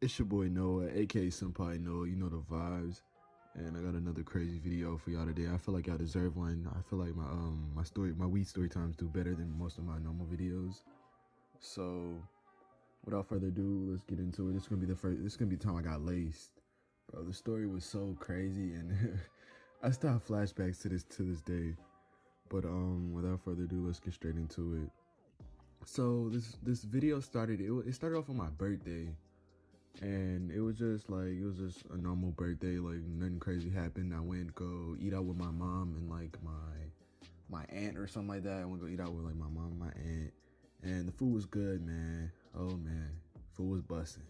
It's your boy Noah, aka SenpaiNoah. You know the vibes, and I got another crazy video for y'all today. I feel like y'all deserve one. I feel like my weed story times do better than most of my normal videos. So, without further ado, let's get into it. This is gonna be the time I got laced, bro. The story was so crazy, and I still have flashbacks to this day. But without further ado, let's get straight into it. So this video started. It started off on my birthday. And it was just a normal birthday, like nothing crazy happened. I went go eat out with my mom and like my aunt or something like that. I went go eat out with like my mom and my aunt, and the food was good, man. Oh man, food was busting.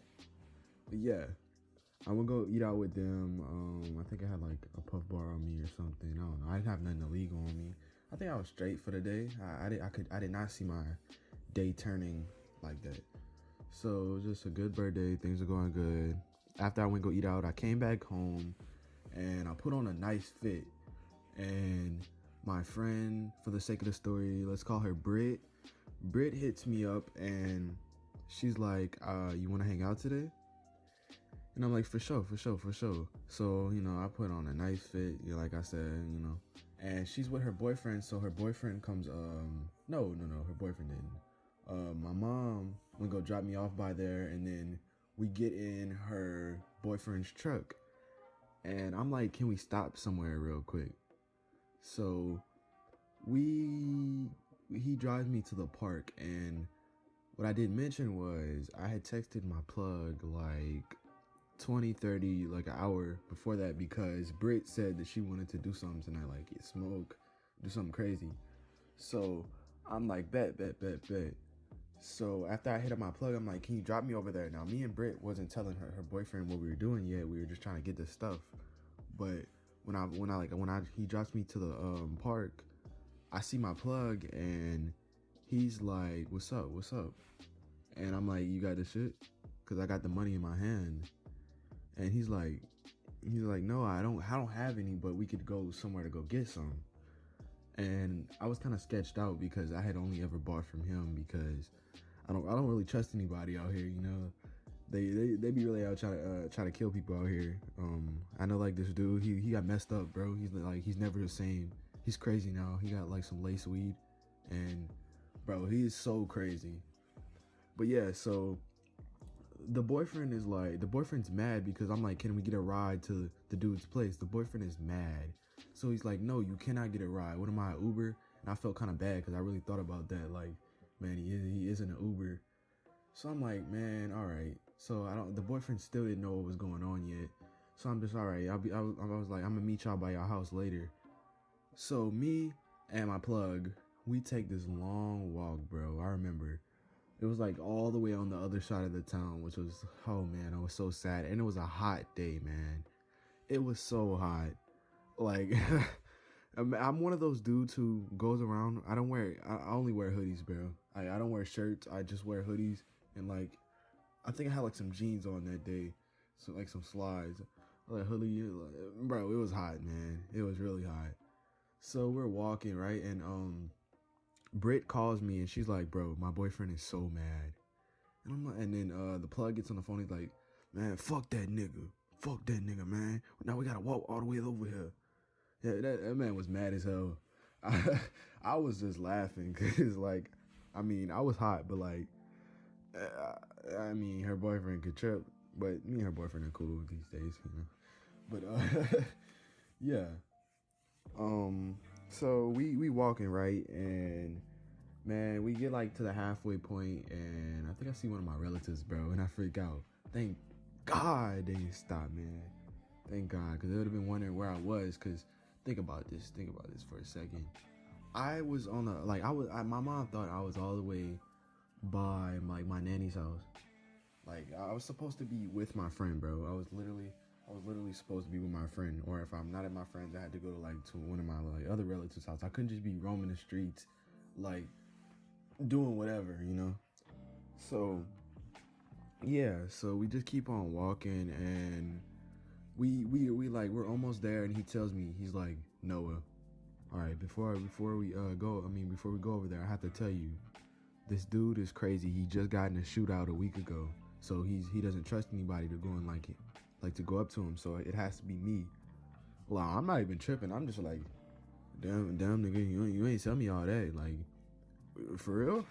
But yeah, I would go eat out with them. I think I had like a puff bar on me or something. I don't know. I didn't have nothing illegal on me. I think I was straight for the day. I did not see my day turning like that. So it was just a good birthday. Things are going good. After I went go eat out, I came back home and I put on a nice fit. And my friend, for the sake of the story, let's call her Britt. Britt hits me up and she's like, you want to hang out today? And I'm like, for sure. So, you know, I put on a nice fit, like I said, you know. And she's with her boyfriend, so her boyfriend comes, no, her boyfriend didn't. My mom would go drop me off by there, and then we get in her boyfriend's truck, and I'm like, can we stop somewhere real quick? So he drives me to the park, and what I didn't mention was I had texted my plug like 20-30, like an hour before that, because Britt said that she wanted to do something tonight, like get smoke, do something crazy. So I'm like, bet. So after I hit up my plug, I'm like, can you drop me over there? Now, me and Britt wasn't telling her boyfriend what we were doing yet. We were just trying to get this stuff. But when he drops me to the park, I see my plug and he's like, what's up? And I'm like, you got this shit? Cause I got the money in my hand. And he's like, no, I don't have any, but we could go somewhere to go get some. And I was kind of sketched out because I had only ever bought from him, because I don't really trust anybody out here, you know. They be really out trying to kill people out here. I know like this dude, he got messed up, bro. He's never the same. He's crazy now. He got like some lace weed, and bro, he is so crazy. But yeah, so the boyfriend's mad because I'm like, can we get a ride to the dude's place? The boyfriend is mad. So he's like, no, you cannot get a ride. What am I, Uber? And I felt kind of bad because I really thought about that. Like, man, he isn't an Uber. So I'm like, man, all right. So the boyfriend still didn't know what was going on yet. So I'm just, all right. I was like, I'm gonna meet y'all by your house later. So me and my plug, we take this long walk, bro. I remember it was like all the way on the other side of the town, which was, oh man, I was so sad. And it was a hot day, man. It was so hot. Like, I'm one of those dudes who goes around. I only wear hoodies, bro. I don't wear shirts. I just wear hoodies. And like, I think I had like some jeans on that day. So like some slides. Like hoodie, bro, it was hot, man. It was really hot. So we're walking, right? And Britt calls me and she's like, bro, my boyfriend is so mad. And I'm like, and then the plug gets on the phone. He's like, man, fuck that nigga, man. Now we gotta walk all the way over here. Yeah, that man was mad as hell. I was just laughing because, like, I mean, I was hot, but like, I mean, her boyfriend could trip, but me and her boyfriend are cool these days, you know. But yeah. So we walking, right, and man, we get like to the halfway point, and I think I see one of my relatives, bro, and I freak out. Thank God they didn't stop, man. Thank God, because they would have been wondering where I was. Because think about this for a second. I was on my mom thought I was all the way by like my nanny's house. Like, I was supposed to be with my friend, bro. I was literally supposed to be with my friend. Or if I'm not at my friend's, I had to go to one of my like other relatives' house. I couldn't just be roaming the streets, like doing whatever, you know. So yeah, so we just keep on walking, and we're almost there, and he tells me, he's like, Noah, all right, before we go over there, I have to tell you, this dude is crazy. He just got in a shootout a week ago. So he doesn't trust anybody to go and like to go up to him. So it has to be me. Well, I'm not even tripping. I'm just like, damn nigga, you ain't tell me all that. Like, for real?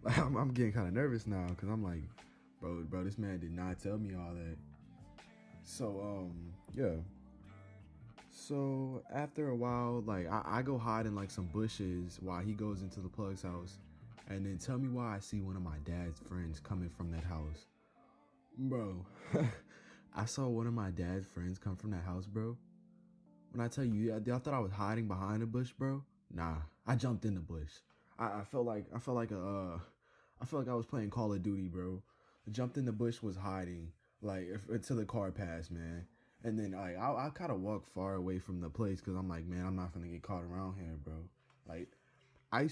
Like I'm getting kind of nervous now because I'm like, bro, this man did not tell me all that. So yeah. So after a while, like I go hide in like some bushes while he goes into the plug's house, and then tell me why I see one of my dad's friends coming from that house, bro. I saw one of my dad's friends come from that house, bro. When I tell you, y'all thought I was hiding behind a bush, bro. Nah, I jumped in the bush. I felt like I felt like I was playing Call of Duty, bro. Jumped in the bush, was hiding like until the car passed, man. And then I kind of walked far away from the place because I'm like, man, I'm not gonna get caught around here, bro. Like I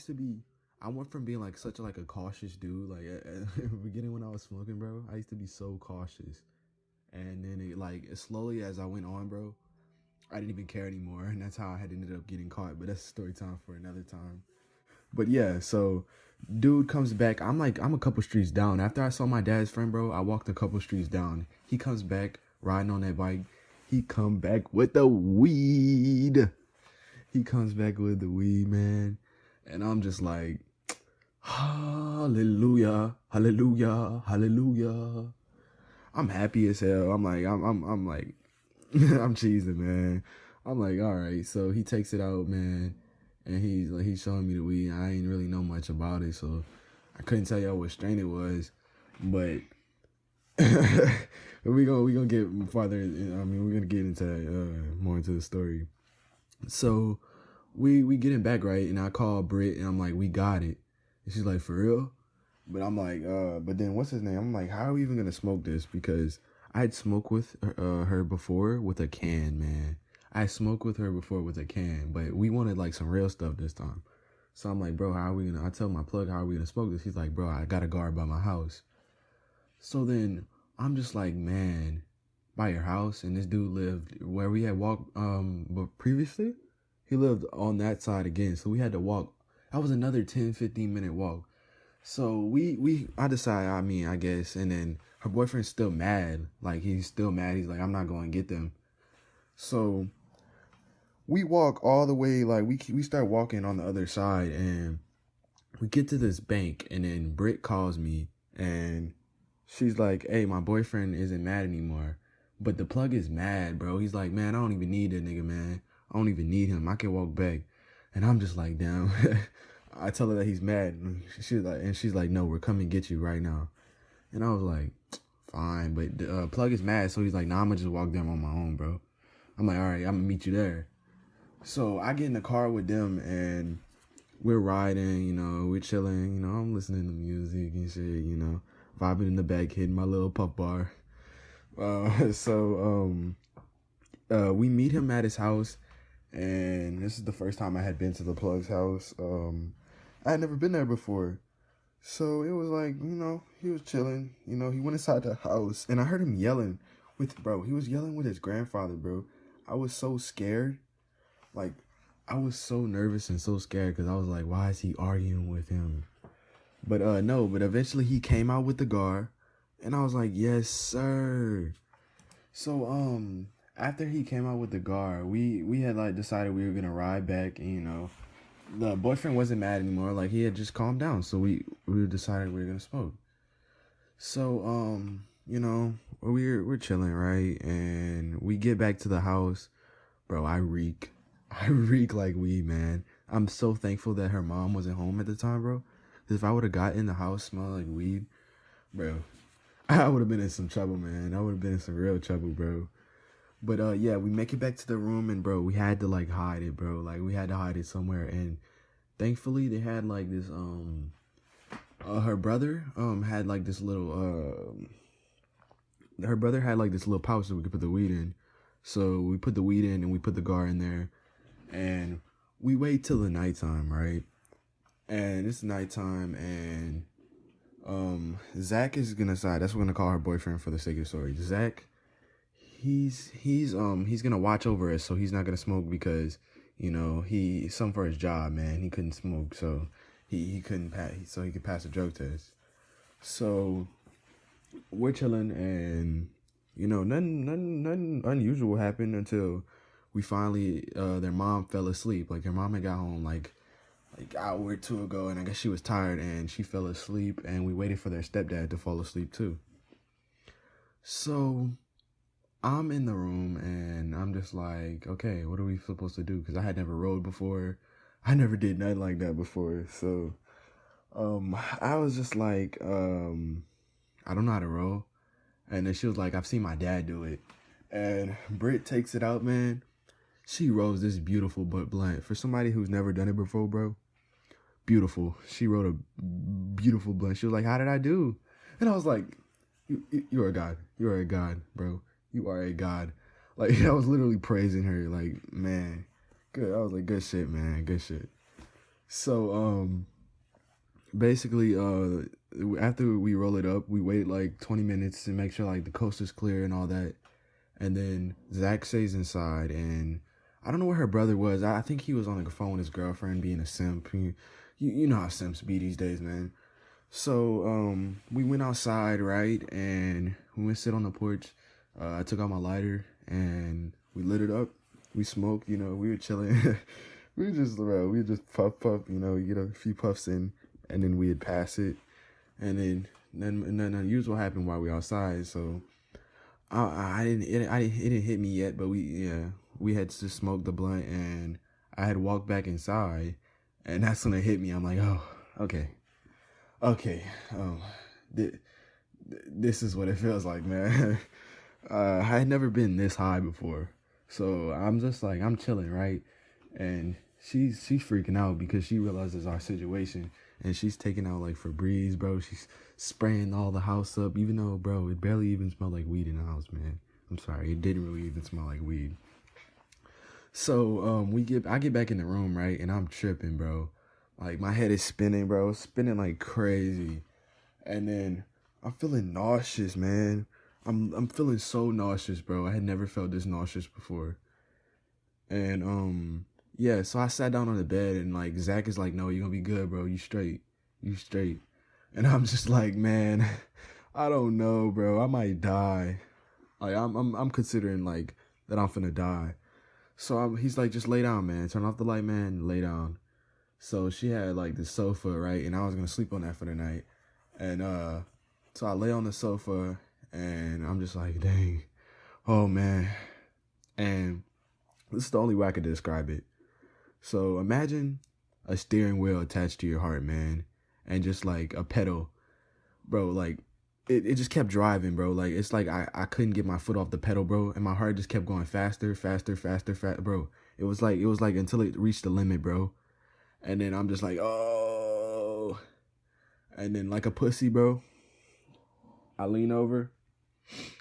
went from being like such a cautious dude. Like at the beginning when I was smoking, bro, I used to be so cautious. And then it slowly as I went on, bro, I didn't even care anymore, and that's how I had ended up getting caught. But that's a story time for another time. But yeah, so dude comes back. I'm a couple streets down. After I saw my dad's friend, bro, I walked a couple streets down. He comes back riding on that bike. He come back with the weed. He comes back with the weed, man. And I'm just like, hallelujah, hallelujah, hallelujah. I'm happy as hell. I'm like, I'm cheesing, man. I'm like, all right. So he takes it out, man, and he's showing me the weed. I ain't really know much about it, so I couldn't tell y'all what strain it was. But we gonna get farther. I mean, we're gonna get into more into the story. So we get him back, right, and I call Britt, and I'm like, we got it. And she's like, for real? But I'm like, but then what's his name? I'm like, how are we even gonna smoke this? Because I had smoked with her before with a can, man. I smoked with her before with a can, but we wanted like some real stuff this time. So I'm like, bro, how are we gonna? I tell my plug, how are we gonna smoke this? He's like, bro, I got a guard by my house. So then I'm just like, man, by your house, and this dude lived where we had walked but previously. He lived on that side again, so we had to walk. That was another 10-15 minute walk. So I decided, I guess, and then her boyfriend's still mad. Like, he's still mad. He's like, I'm not going to get them. So we walk all the way, like, we start walking on the other side, and we get to this bank, and then Britt calls me, and she's like, hey, my boyfriend isn't mad anymore. But the plug is mad, bro. He's like, man, I don't even need that nigga, man. I don't even need him. I can walk back. And I'm just like, damn. I tell her that he's mad, and she's like, no, we're coming to get you right now. And I was like, fine, but the plug is mad, so he's like, nah, I'm gonna just walk down on my own, bro. I'm like, all right, I'm gonna meet you there. So I get in the car with them, and we're riding, we're chilling, I'm listening to music and shit, vibing in the back, hitting my little puff bar. We meet him at his house, and this is the first time I had been to the plug's house. I had never been there before. So it was like, he was chilling. He went inside the house, and I heard him yelling he was yelling with his grandfather, bro. I was so scared. Like, I was so nervous and so scared because I was like, why is he arguing with him? But no, but eventually he came out with the guard, and I was like, yes, sir. So, after he came out with the guard, we had like decided we were going to ride back, and the boyfriend wasn't mad anymore. Like, he had just calmed down. So we decided we were gonna smoke. So we're chilling, right? And we get back to the house, bro. I reek like weed, man. I'm so thankful that her mom wasn't home at the time, bro. Because if I would have got in the house smelling like weed, bro, I would have been in some trouble, man. I would have been in some real trouble, bro. But yeah, we make it back to the room, and bro, we had to like hide it, bro. Like, we had to hide it somewhere, and thankfully they had like this her brother had like this little her brother had like this little pouch that we could put the weed in. So we put the weed in, and we put the guard in there, and we wait till the nighttime, right? And it's nighttime, and Zach is gonna decide. That's what we're gonna call her boyfriend for the sake of the story. Zach, he's gonna watch over us, so he's not gonna smoke because he something for his job, man. He couldn't smoke, so he couldn't pass, so he could pass a drug test. So we're chilling, and you know, nothing unusual happened until we finally their mom fell asleep. Like, their mom had got home like an hour or two ago, and I guess she was tired and she fell asleep, and we waited for their stepdad to fall asleep too. So I'm in the room and I'm just like, okay, what are we supposed to do? Because I had never rode before. I never did nothing like that before. So I was just like, I don't know how to row. And then she was like, I've seen my dad do it. And Britt takes it out, man. She rows this beautiful but blunt. For somebody who's never done it before, bro, beautiful. She rode a beautiful blunt. She was like, how did I do? And I was like, you are a god. You are a god, bro. You are a god. Like, I was literally praising her. Like, man, good. I was like, good shit, man. Good shit. So, basically, after we roll it up, we wait like 20 minutes to make sure like the coast is clear and all that. And then Zach stays inside, and I don't know where her brother was. I think he was on the phone with his girlfriend, being a simp. You know how simps be these days, man. So we went outside, right, and we went sit on the porch. I took out my lighter and we lit it up. We smoked, you know, we were chilling. we were just puff, you know, you get a few puffs in, and then we'd pass it. And then unusual happened while we were outside. So it didn't hit me yet, but we had to smoke the blunt, and I had walked back inside, and that's when it hit me. I'm like, oh, okay, this is what it feels like, man. I had never been this high before, so I'm just like, I'm chilling, right? And she's freaking out because she realizes our situation, and she's taking out like Febreze, bro. She's spraying all the house up, even though, bro, it barely even smelled like weed in the house, man. I'm sorry, it didn't really even smell like weed. So I get back in the room, right, and I'm tripping, bro. Like, my head is spinning, bro, spinning like crazy, and then I'm feeling nauseous, man. I'm feeling so nauseous, bro. I had never felt this nauseous before. And yeah, so I sat down on the bed, and like Zach is like, no, you're gonna be good, bro. You straight. And I'm just like, man, I don't know, bro. I might die. Like, I'm considering like that I'm finna die. So he's like, just lay down, man. Turn off the light, man. Lay down. So she had like the sofa, right? And I was gonna sleep on that for the night. And so I lay on the sofa, and I'm just like, dang, oh man. And this is the only way I could describe it. So imagine a steering wheel attached to your heart, man, and just like a pedal, bro. Like, it just kept driving, bro. Like, it's like I couldn't get my foot off the pedal, bro, and my heart just kept going faster, bro. It was like until it reached the limit, bro. And then I'm just like, oh, and then like a pussy, bro, I lean over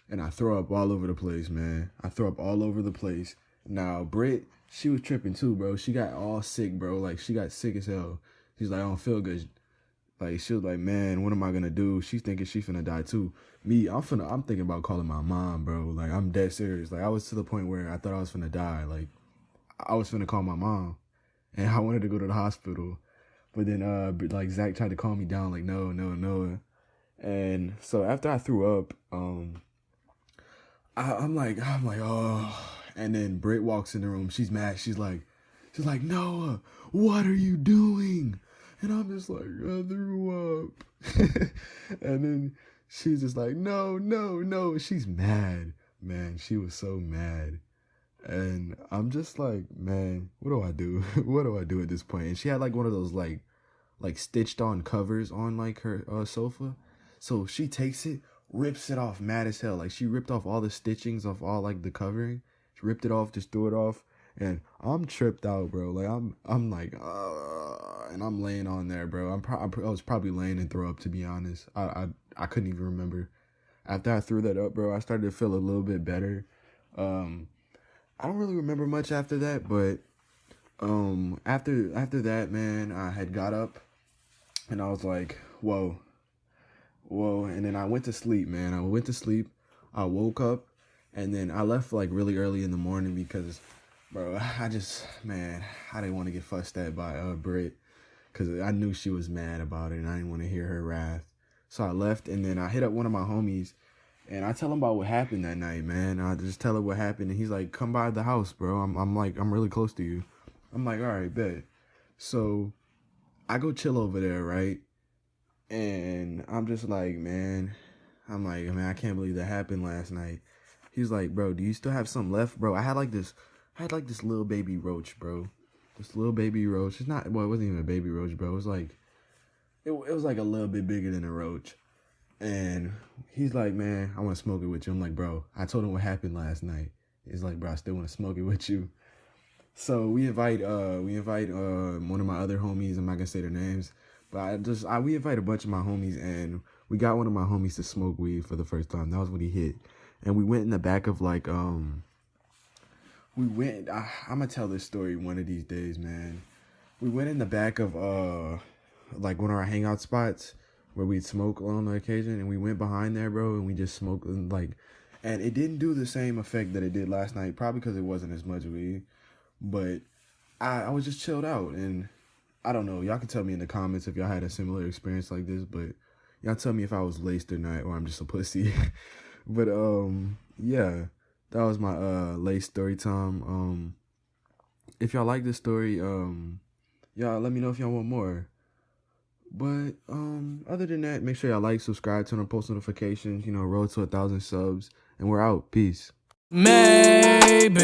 and I throw up all over the place, man. I throw up all over the place. Now, Britt, she was tripping too, bro. She got all sick, bro. Like, she got sick as hell. She's like, I don't feel good. Like, she was like, man, what am I gonna do? She's thinking she finna die too. Me, I'm thinking about calling my mom, bro. Like, I'm dead serious. Like, I was to the point where I thought I was finna die. Like, I was finna call my mom, and I wanted to go to the hospital. But then, like, Zach tried to calm me down, like, no. And so after I threw up, I'm like, oh. And then Britt walks in the room. She's mad. She's like, Noah, what are you doing? And I'm just like, I threw up. And then she's just like, no. She's mad, man. She was so mad. And I'm just like, man, what do I do? What do I do at this point? And she had like one of those like stitched on covers on like her sofa. So she takes it, rips it off, mad as hell. Like, she ripped off all the stitchings of all like the covering. She ripped it off, just threw it off, and I'm tripped out, bro. Like, I'm like, and I'm laying on there, bro. I was probably laying in throw up, to be honest. I couldn't even remember. After I threw that up, bro, I started to feel a little bit better. I don't really remember much after that, but after that, man, I had got up, and I was like, whoa, and then I went to sleep, man. I woke up, and then I left like really early in the morning because, bro, I didn't want to get fussed at by Britt, because I knew she was mad about it, and I didn't want to hear her wrath. So I left, and then I hit up one of my homies, and I tell him about what happened that night, man. I just tell him what happened, and he's like, come by the house, bro. I'm like, I'm really close to you. I'm like, all right, bet. So I go chill over there, right? And I'm just like, man, I can't believe that happened last night. He's like, bro, do you still have some left, bro? I had like this little baby roach, bro. This little baby roach. It's not, well, it wasn't even a baby roach, bro. It was like, it was like a little bit bigger than a roach. And he's like, man, I want to smoke it with you. I'm like, bro, I told him what happened last night. He's like, bro, I still want to smoke it with you. So we invite one of my other homies. I'm not gonna say their names, but we invite a bunch of my homies, and we got one of my homies to smoke weed for the first time. That was what he hit. And we went in the back of like I'm gonna tell this story one of these days, man. We went in the back of like one of our hangout spots where we'd smoke on occasion, and we went behind there, bro, and we just smoked, and it didn't do the same effect that it did last night, probably because it wasn't as much weed, but I was just chilled out. And I don't know, y'all can tell me in the comments if y'all had a similar experience like this, but y'all tell me if I was laced or not, or I'm just a pussy. But yeah, that was my laced story time. If y'all like this story, y'all let me know if y'all want more. But other than that, make sure y'all like, subscribe, turn on post notifications, road to 1,000 subs, and we're out. Peace. Maybe